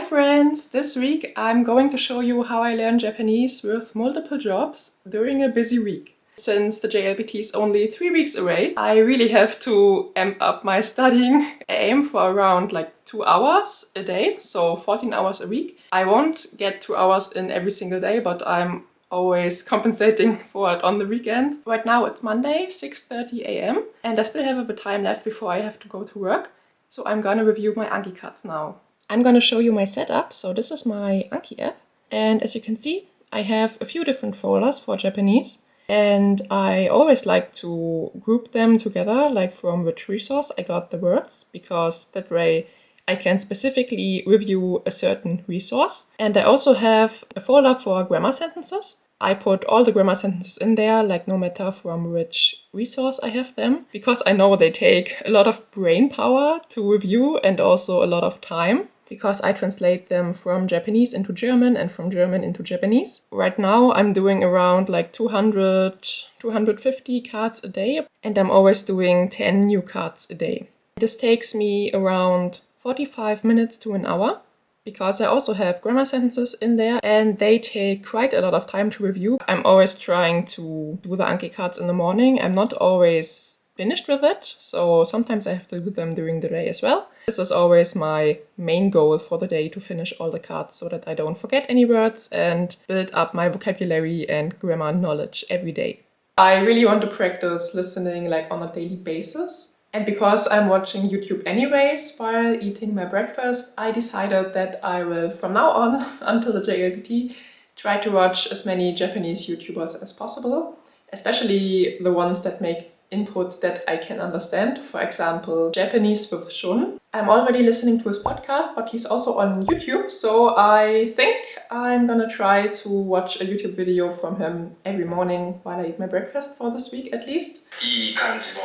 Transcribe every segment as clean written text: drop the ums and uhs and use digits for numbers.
friends! This week I'm going to show you how I learn Japanese with multiple jobs during a busy week. Since the JLPT is only 3 weeks away, I really have to amp up my studying. I aim for around 2 hours a day, so 14 hours a week. I won't get 2 hours in every single day, but I'm always compensating for it on the weekend. Right now it's Monday, 6:30 a.m. and I still have a bit of time left before I have to go to work. So I'm gonna review my Anki cards now. I'm gonna show you my setup. So this is my Anki app. And as you can see, I have a few different folders for Japanese. And I always like to group them together, like from which resource I got the words, because that way I can specifically review a certain resource. And I also have a folder for grammar sentences. I put all the grammar sentences in there, like no matter from which resource I have them, because I know they take a lot of brain power to review and also a lot of time, because I translate them from Japanese into German and from German into Japanese. Right now I'm doing around 250 cards a day, and I'm always doing 10 new cards a day. This takes me around 45 minutes to an hour, because I also have grammar sentences in there and they take quite a lot of time to review. I'm always trying to do the Anki cards in the morning. I'm not always finished with it, so sometimes I have to do them during the day as well. This is always my main goal for the day, to finish all the cards so that I don't forget any words and build up my vocabulary and grammar knowledge every day. I really want to practice listening on a daily basis. And because I'm watching YouTube anyways while eating my breakfast, I decided that I will, from now on until the JLPT, try to watch as many Japanese YouTubers as possible, especially the ones that make input that I can understand. For example, Japanese with Shun. I'm already listening to his podcast, but he's also on YouTube, so I think I'm gonna try to watch a YouTube video from him every morning while I eat my breakfast for this week at least. いい感じの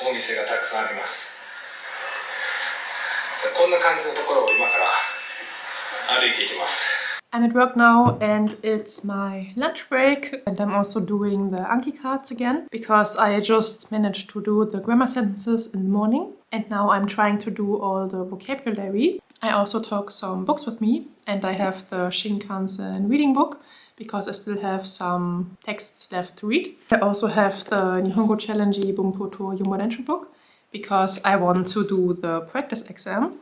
お店がたくさんあります。こんな感じのところを今から歩いていきます。I'm at work now and it's my lunch break, and I'm also doing the Anki cards again because I just managed to do the grammar sentences in the morning and now I'm trying to do all the vocabulary. I also took some books with me and I have the Shinkansen reading book because I still have some texts left to read. I also have the Nihongo Challenge Bunpoto Yomodenshu book because I want to do the practice exam.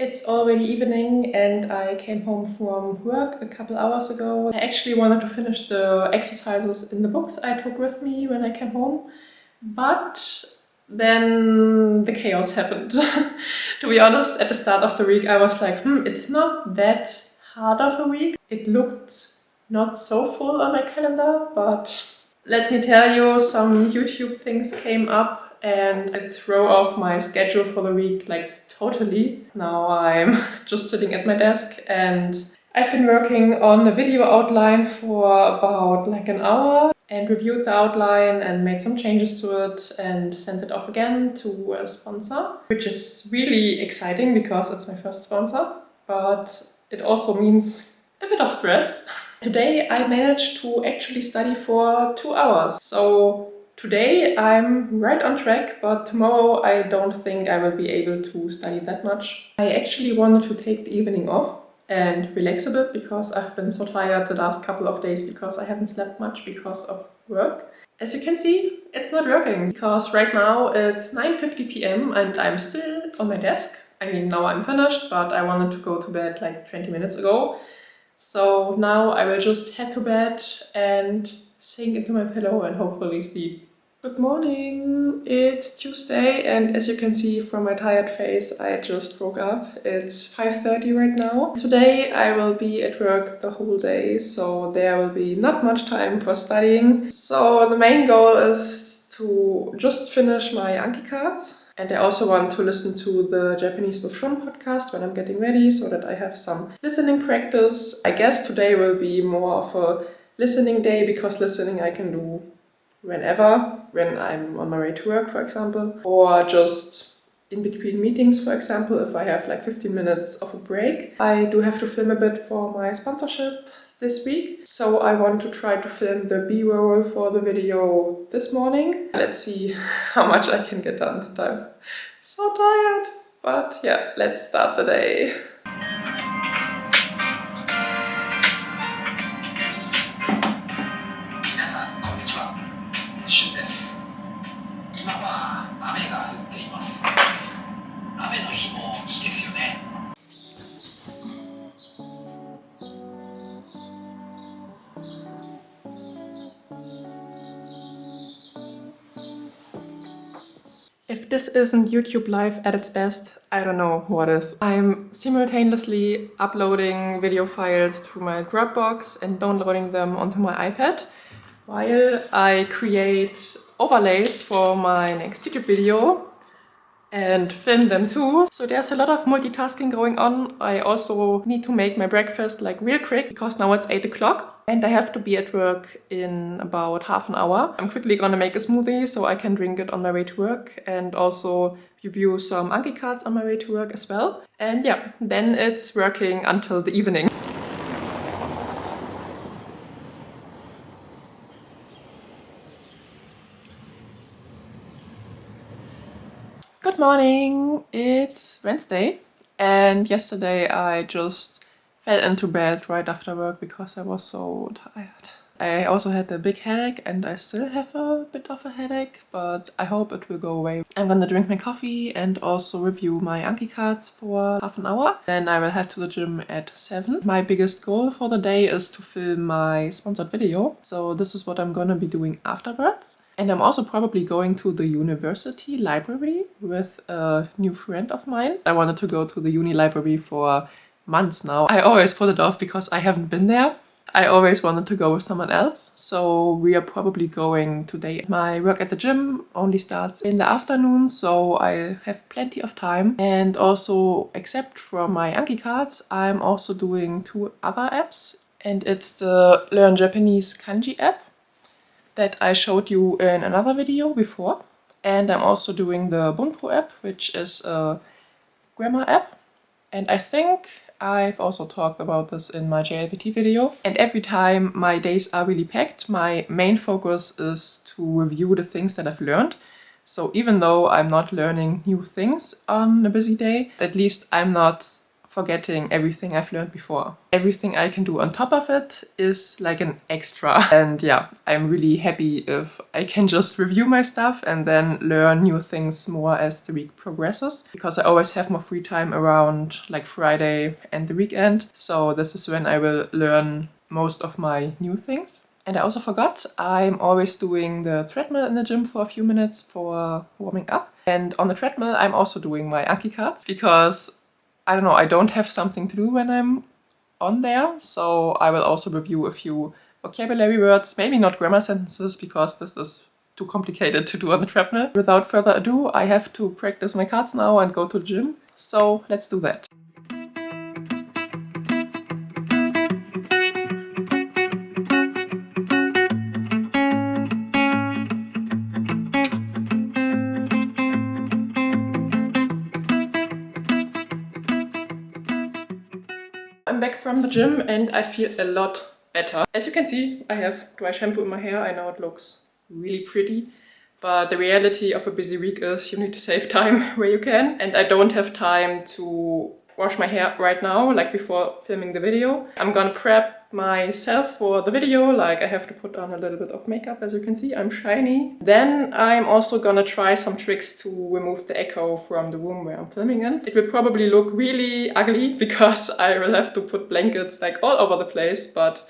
It's already evening and I came home from work a couple hours ago. I actually wanted to finish the exercises in the books I took with me when I came home, but then the chaos happened. To be honest, at the start of the week I was like, it's not that hard of a week. It looked not so full on my calendar, but let me tell you, some YouTube things came up and it threw off my schedule for the week totally. Now I'm just sitting at my desk and I've been working on a video outline for about an hour and reviewed the outline and made some changes to it and sent it off again to a sponsor, which is really exciting because it's my first sponsor, but it also means a bit of stress. Today I managed to actually study for 2 hours. So today I'm right on track, but tomorrow I don't think I will be able to study that much. I actually wanted to take the evening off and relax a bit because I've been so tired the last couple of days because I haven't slept much because of work. As you can see, it's not working because right now it's 9:50 p.m. and I'm still on my desk. I mean, now I'm finished, but I wanted to go to bed 20 minutes ago. So now I will just head to bed and sink into my pillow and hopefully sleep. Good morning! It's Tuesday and as you can see from my tired face, I just woke up. It's 5:30 right now. Today I will be at work the whole day, so there will be not much time for studying. So the main goal is to just finish my Anki cards And I also want to listen to the Japanese with Shun podcast when I'm getting ready so that I have some listening practice. I guess today will be more of a listening day because listening I can do whenever, when I'm on my way to work, for example, or just in between meetings, for example, if I have like 15 minutes of a break. I do have to film a bit for my sponsorship this week, so I want to try to film the B-roll for the video this morning. Let's see how much I can get done. I'm so tired, but yeah, let's start the day. 旬です。今は雨が降っています。雨の日もいいですよね。If this isn't YouTube Live at its best, I don't know what is. I'm simultaneously uploading video files to my Dropbox and downloading them onto my iPad, while I create overlays for my next YouTube video and film them too. So there's a lot of multitasking going on. I also need to make my breakfast like real quick because now it's 8 o'clock and I have to be at work in about half an hour. I'm quickly gonna make a smoothie so I can drink it on my way to work and also review some Anki cards on my way to work as well. And yeah, then it's working until the evening. Good morning! It's Wednesday and yesterday I just fell into bed right after work because I was so tired. I also had a big headache and I still have a bit of a headache, but I hope it will go away. I'm gonna drink my coffee and also review my Anki cards for half an hour. Then I will head to the gym at 7. My biggest goal for the day is to film my sponsored video. So this is what I'm gonna be doing afterwards. And I'm also probably going to the university library with a new friend of mine. I wanted to go to the uni library for months now. I always put it off because I haven't been there. I always wanted to go with someone else, so we are probably going today. My work at the gym only starts in the afternoon, so I have plenty of time. And also, except for my Anki cards, I'm also doing 2 other apps. And it's the Learn Japanese Kanji app that I showed you in another video before. And I'm also doing the Bunpo app, which is a grammar app. And I think I've also talked about this in my JLPT video. And every time my days are really packed, my main focus is to review the things that I've learned. So even though I'm not learning new things on a busy day, at least I'm not forgetting everything I've learned before. Everything I can do on top of it is like an extra. And yeah, I'm really happy if I can just review my stuff and then learn new things more as the week progresses. Because I always have more free time around like Friday and the weekend. So this is when I will learn most of my new things. And I also forgot, I'm always doing the treadmill in the gym for a few minutes for warming up. And on the treadmill, I'm also doing my Anki cards because I don't know, I don't have something to do when I'm on there, so I will also review a few vocabulary words, maybe not grammar sentences because this is too complicated to do on the treadmill. Without further ado, I have to practice my cards now and go to the gym, so let's do that. I'm back from the gym and I feel a lot better. As you can see, I have dry shampoo in my hair. I know it looks really pretty, but the reality of a busy week is you need to save time where you can. And I don't have time to wash my hair right now, like before filming the video. I'm gonna prep myself for the video, like I have to put on a little bit of makeup, as you can see, I'm shiny. Then I'm also gonna try some tricks to remove the echo from the room where I'm filming in. It will probably look really ugly because I will have to put blankets like all over the place, but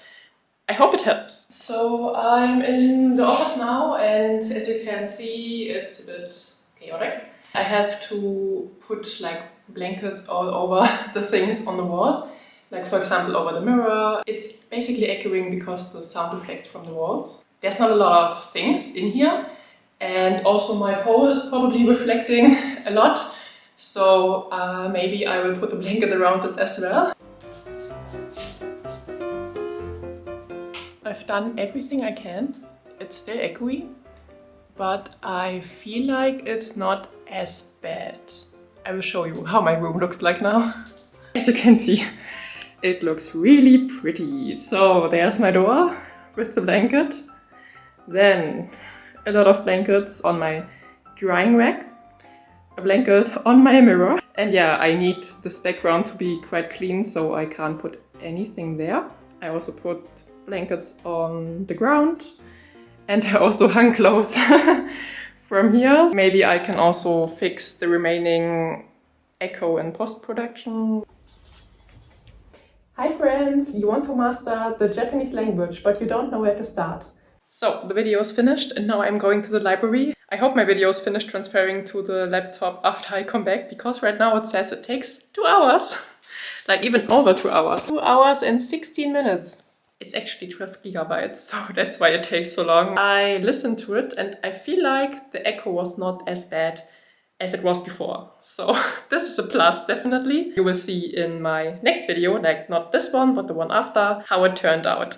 I hope it helps. So I'm in the office now and as you can see, it's a bit chaotic. I have to put like blankets all over the things on the wall. Like for example over the mirror. It's basically echoing because the sound reflects from the walls. There's not a lot of things in here And also my pole is probably reflecting a lot, so maybe I will put a blanket around it as well. I've done everything I can. It's still echoey, but I feel like it's not as bad. I will show you how my room looks like now. As you can see, it looks really pretty. So there's my door with the blanket. Then a lot of blankets on my drying rack, a blanket on my mirror. And yeah, I need this background to be quite clean, so I can't put anything there. I also put blankets on the ground, and I also hung clothes from here. Maybe I can also fix the remaining echo in post-production. Hi friends! You want to master the Japanese language, but you don't know where to start. So, the video is finished and now I'm going to the library. I hope my video is finished transferring to the laptop after I come back, because right now it says it takes 2 hours. Like even over 2 hours. 2 hours and 16 minutes. It's actually 12 gigabytes, so that's why it takes so long. I listened to it and I feel like the echo was not as bad as it was before. So this is a plus, definitely. You will see in my next video, like not this one, but the one after, how it turned out.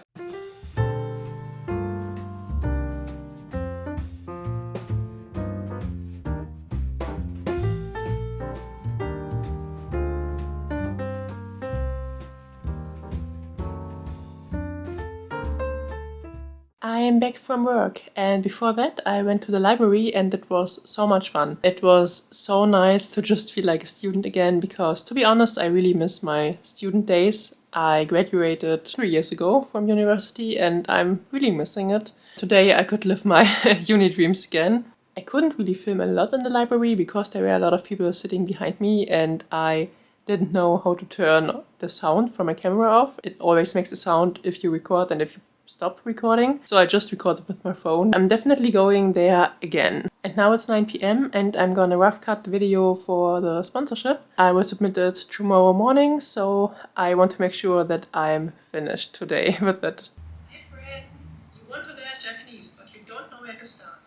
I am back from work, and before that I went to the library and it was so much fun. It was so nice to just feel like a student again, because to be honest I really miss my student days. I graduated 3 years ago from university and I'm really missing it. Today I could live my uni dreams again. I couldn't really film a lot in the library because there were a lot of people sitting behind me and I didn't know how to turn the sound from my camera off. It always makes a sound if you record and if you stop recording, so I just recorded with my phone. I'm definitely going there again. And now it's 9 p.m. and I'm gonna rough cut the video for the sponsorship. I will submit it tomorrow morning, so I want to make sure that I'm finished today with it. Hey friends, you want to learn Japanese but you don't know where to start.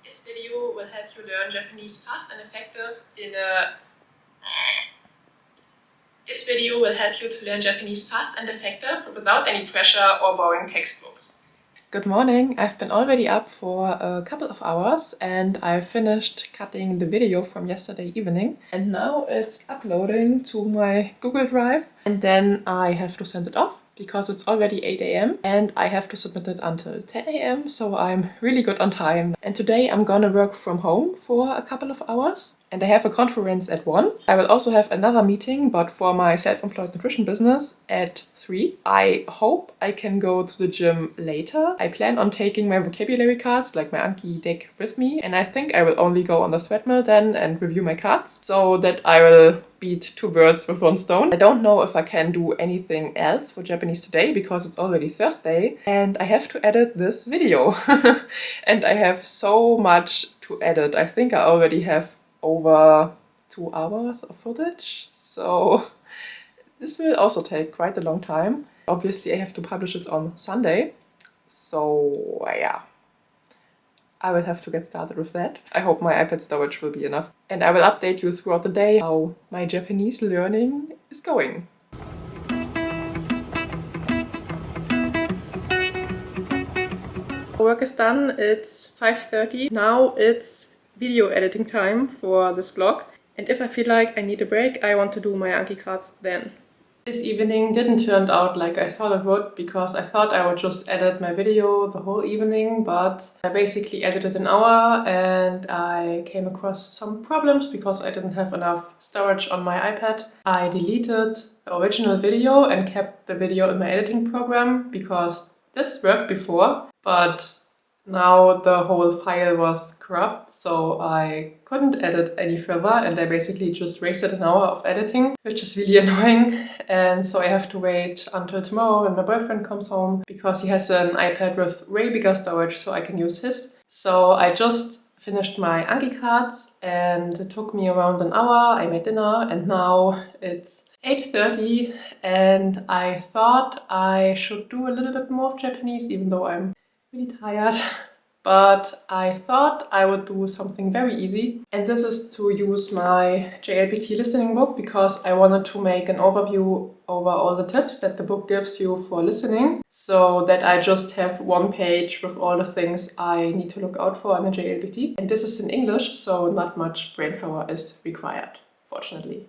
This video will help you learn Japanese fast and effective in a... This video will help you to learn Japanese fast and effective without any pressure or boring textbooks. Good morning! I've been already up for a couple of hours and I finished cutting the video from yesterday evening. And now it's uploading to my Google Drive. And then I have to send it off because it's already 8 a.m. and I have to submit it until 10 a.m. So I'm really good on time. And today I'm gonna work from home for a couple of hours. And I have a conference at 1. I will also have another meeting, but for my self-employed nutrition business at 3. I hope I can go to the gym later. I plan on taking my vocabulary cards, like my Anki deck, with me. And I think I will only go on the treadmill then and review my cards, so that I will beat 2 birds with 1 stone. I don't know if I can do anything else for Japanese today because it's already Thursday and I have to edit this video. And I have so much to edit. I think I already have over 2 hours of footage, so this will also take quite a long time. Obviously I have to publish it on Sunday, so yeah, I will have to get started with that. I hope my iPad storage will be enough. And I will update you throughout the day how my Japanese learning is going. Work is done, it's 5:30. Now it's video editing time for this vlog. And if I feel like I need a break, I want to do my Anki cards then. This evening didn't turn out like I thought it would, because I thought I would just edit my video the whole evening, but I basically edited an hour and I came across some problems because I didn't have enough storage on my iPad. I deleted the original video and kept the video in my editing program because this worked before, but now the whole file was corrupt, so I couldn't edit any further and I basically just wasted an hour of editing, which is really annoying. And so I have to wait until tomorrow when my boyfriend comes home because he has an iPad with way bigger storage, so I can use his. So I just finished my Anki cards and it took me around an hour. I made dinner and now it's 8:30 and I thought I should do a little bit more of Japanese, even though I'm really tired. But I thought I would do something very easy, and this is to use my JLPT listening book because I wanted to make an overview over all the tips that the book gives you for listening, so that I just have one page with all the things I need to look out for in the JLPT. And this is in English, so not much brain power is required, fortunately.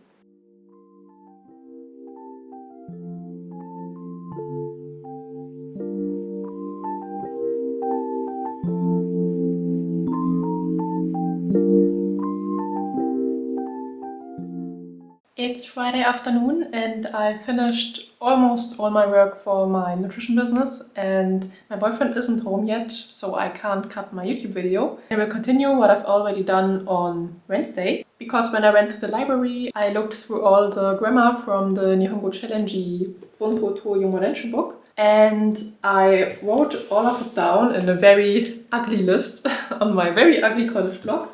It's Friday afternoon and I finished almost all my work for my nutrition business, and my boyfriend isn't home yet, so I can't cut my YouTube video. I will continue what I've already done on Wednesday, because when I went to the library I looked through all the grammar from the Nihongo Challenge Bunpo to Yomonenshu book, and I wrote all of it down in a very ugly list on my very ugly college blog.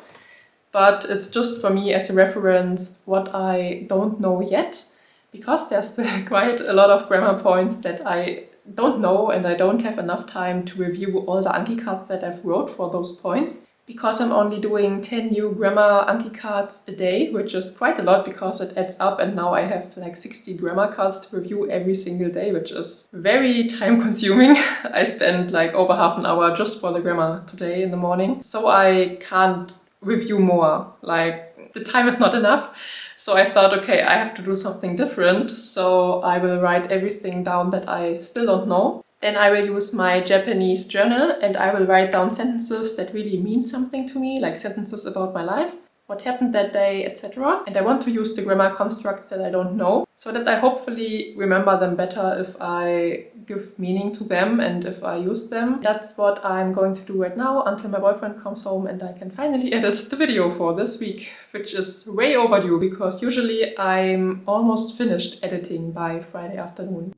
But it's just for me as a reference what I don't know yet, because there's quite a lot of grammar points that I don't know, and I don't have enough time to review all the Anki cards that I've wrote for those points. Because I'm only doing 10 new grammar Anki cards a day, which is quite a lot because it adds up, and now I have like 60 grammar cards to review every single day, which is very time consuming. I spent like over half an hour just for the grammar today in the morning, so I can't review more. Like, the time is not enough. So I thought, okay, I have to do something different. So I will write everything down that I still don't know. Then I will use my Japanese journal and I will write down sentences that really mean something to me, like sentences about my life, what happened that day, etc. And I want to use the grammar constructs that I don't know, so that I hopefully remember them better if I give meaning to them and if I use them. That's what I'm going to do right now until my boyfriend comes home and I can finally edit the video for this week, which is way overdue because usually I'm almost finished editing by Friday afternoon.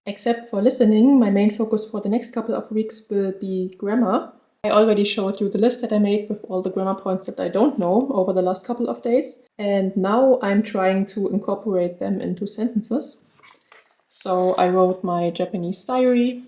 Except for listening, my main focus for the next couple of weeks will be grammar. I already showed you the list that I made with all the grammar points that I don't know over the last couple of days. And now I'm trying to incorporate them into sentences. So I wrote my Japanese diary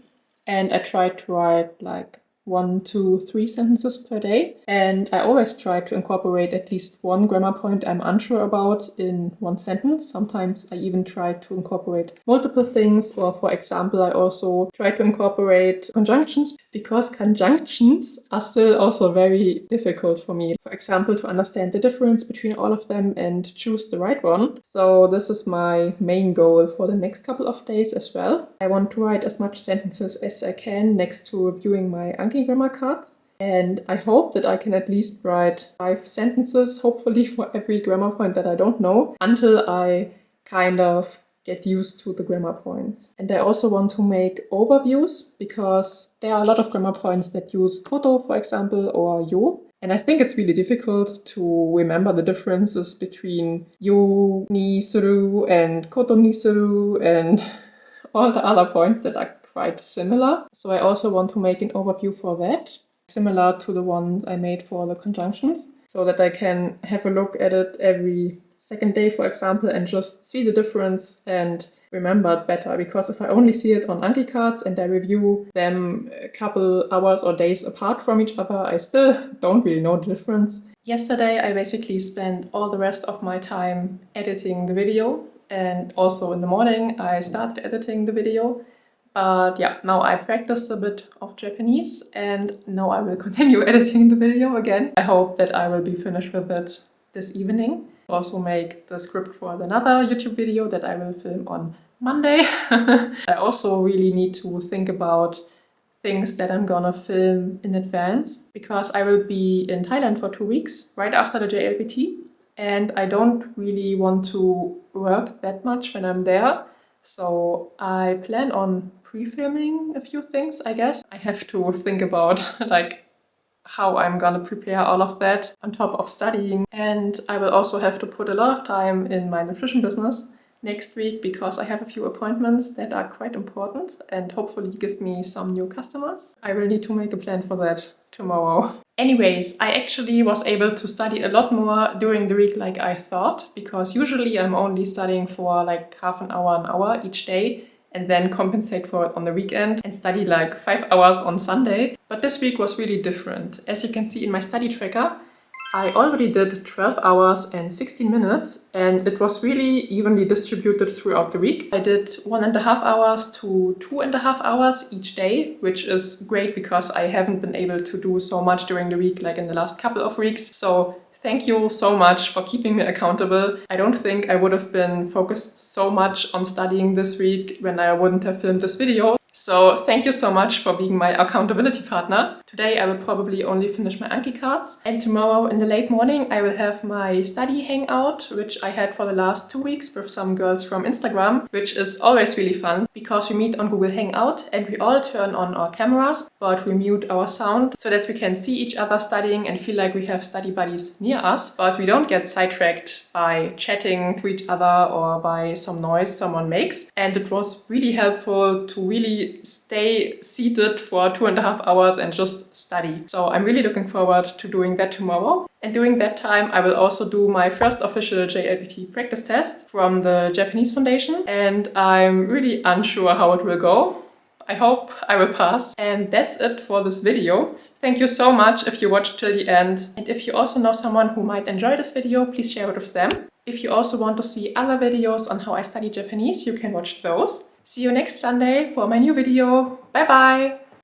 and I tried to write like 1, 2, 3 sentences per day. And I always try to incorporate at least one grammar point I'm unsure about in one sentence. Sometimes I even try to incorporate multiple things, or for example, I also try to incorporate conjunctions, because conjunctions are still also very difficult for me. For example, to understand the difference between all of them and choose the right one. So this is my main goal for the next couple of days as well. I want to write as much sentences as I can next to reviewing my Anki grammar cards. And I hope that I can at least write 5 sentences, hopefully for every grammar point that I don't know, until I kind of get used to the grammar points. And I also want to make overviews, because there are a lot of grammar points that use koto, for example, or yo. And I think it's really difficult to remember the differences between yo ni suru and koto ni suru and all the other points that are quite similar. So I also want to make an overview for that, similar to the ones I made for the conjunctions, so that I can have a look at it every second day, for example, and just see the difference and remember it better. Because if I only see it on Anki cards and I review them a couple hours or days apart from each other, I still don't really know the difference. Yesterday I basically spent all the rest of my time editing the video, and also in the morning I started editing the video. But yeah, now I practiced a bit of Japanese and now I will continue editing the video again. I hope that I will be finished with it this evening. Also make the script for another YouTube video that I will film on Monday. I also really need to think about things that I'm gonna film in advance because I will be in Thailand for 2 weeks right after the JLPT, and I don't really want to work that much when I'm there. So I plan on pre-filming a few things, I guess. I have to think about like how I'm gonna prepare all of that on top of studying. And I will also have to put a lot of time in my nutrition business next week because I have a few appointments that are quite important and hopefully give me some new customers. I will need to make a plan for that tomorrow. Anyways, I actually was able to study a lot more during the week like I thought, because usually I'm only studying for like half an hour each day and then compensate for it on the weekend and study like 5 hours on Sunday. But this week was really different. As you can see in my study tracker, I already did 12 hours and 16 minutes, and it was really evenly distributed throughout the week. I did 1.5 hours to 2.5 hours each day, which is great because I haven't been able to do so much during the week like in the last couple of weeks. So thank you so much for keeping me accountable. I don't think I would have been focused so much on studying this week when I wouldn't have filmed this video. So thank you so much for being my accountability partner. Today I will probably only finish my Anki cards, and tomorrow in the late morning I will have my study hangout, which I had for the last 2 weeks with some girls from Instagram, which is always really fun because we meet on Google Hangout and we all turn on our cameras, but we mute our sound so that we can see each other studying and feel like we have study buddies near us, but we don't get sidetracked by chatting to each other or by some noise someone makes. And it was really helpful to really stay seated for 2.5 hours and just study. So I'm really looking forward to doing that tomorrow. And during that time, I will also do my first official JLPT practice test from the Japanese Foundation. And I'm really unsure how it will go. I hope I will pass. And that's it for this video. Thank you so much if you watched till the end. And if you also know someone who might enjoy this video, please share it with them. If you also want to see other videos on how I study Japanese, you can watch those. See you next Sunday for my new video. Bye bye!